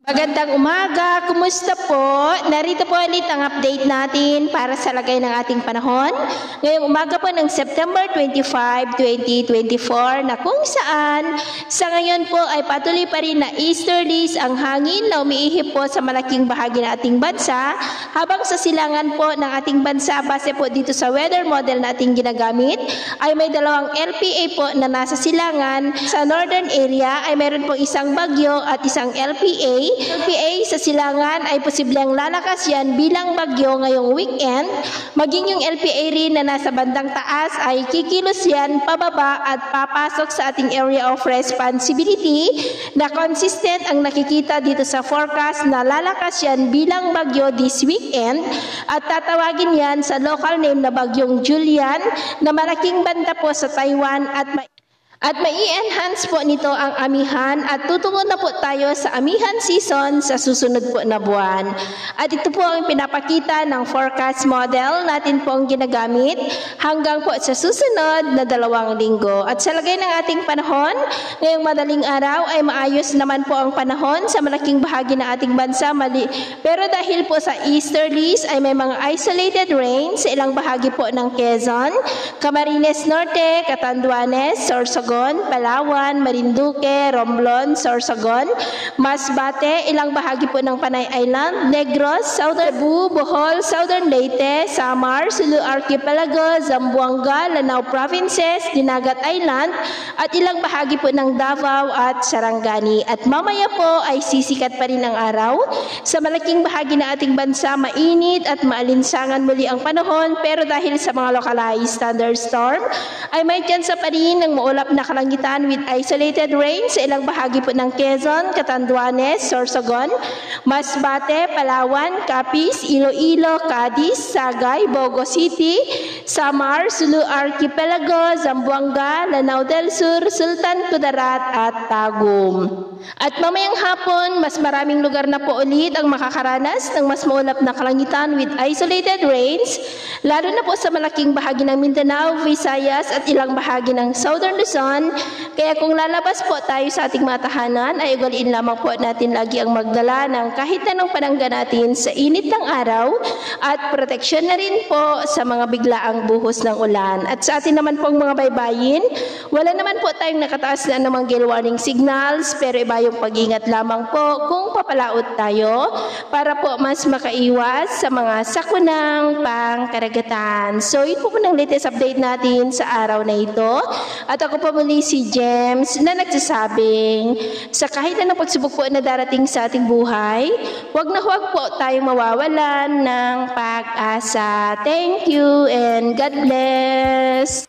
Magandang umaga, kumusta po? Narito po ulit ang update natin para sa lagay ng ating panahon. Ngayong umaga po ng September 25, 2024 na kung saan sa ngayon po ay patuloy pa rin na easterlies ang hangin na umiihip po sa malaking bahagi ng ating bansa habang sa silangan po ng ating bansa base po dito sa weather model na ating ginagamit ay may dalawang LPA po na nasa silangan. Sa northern area ay meron pong isang bagyo at isang LPA. LPA sa silangan ay posibleng lalakas yan bilang bagyo ngayong weekend. Maging yung LPA rin na nasa bandang taas ay kikilos yan pababa at papasok sa ating area of responsibility na consistent ang nakikita dito sa forecast na lalakas yan bilang bagyo this weekend at tatawagin yan sa local name na bagyong Julian na malaking banta po sa Taiwan at mai-enhance po nito ang amihan at tutungo na po tayo sa amihan season sa susunod po na buwan. At ito po ang pinapakita ng forecast model natin po ang ginagamit hanggang po sa susunod na 2 linggo. At sa lagay ng ating panahon, ngayong madaling araw ay maayos naman po ang panahon sa malaking bahagi ng ating bansa. Pero dahil po sa easterlies ay may mga isolated rain sa ilang bahagi po ng Quezon, Camarines Norte, Catanduanes, Sorsogon, Palawan, Marinduque, Romblon, Sorsogon, Masbate, ilang bahagi po ng Panay Island, Negros, Southern Cebu, Bohol, Southern Leyte, Samar, Sulu Archipelago, Zamboanga, Lanao Provinces, Dinagat Island, at ilang bahagi po ng Davao at Sarangani. At mamaya po ay sisikat pa rin ang araw. Sa malaking bahagi ng ating bansa, mainit at maalinsangan muli ang panahon, pero dahil sa mga localized thunderstorm, ay may tsansa pa rin ng maulap na kalangitan with isolated rain sa ilang bahagi po ng Quezon, Catanduanes, Sorsogon, Masbate, Palawan, Capiz, Iloilo, Cadiz, Sagay, Bogo City, Samar, Sulu Archipelago, Zamboanga, Lanao del Sur, Sultan Kudarat at Tagum. At mamayang hapon, mas maraming lugar na po ulit ang makakaranas ng mas maulap na kalangitan with isolated rains, lalo na po sa malaking bahagi ng Mindanao, Visayas at ilang bahagi ng Southern Luzon. Kaya kung lalabas po tayo sa ating mga tahanan, ay ugaliin lamang po natin lagi ang magdala ng kahit anong panangga natin sa init ng araw at proteksyon na rin po sa mga biglaang buhos ng ulan. At sa atin naman pong mga baybayin, wala naman po tayong nakataas na anumang gale warning signals, pero iba yung pag-ingat lamang po kung papalaot tayo para po mas makaiwas sa mga sakunang pangkaragatan. So yun po ng latest update natin sa araw na ito. At ako po muli si James na nagsasabing sa kahit anong pagsubok po na darating sa ating buhay, huwag na huwag po tayong mawawalan ng pag-asa. Thank you and God bless!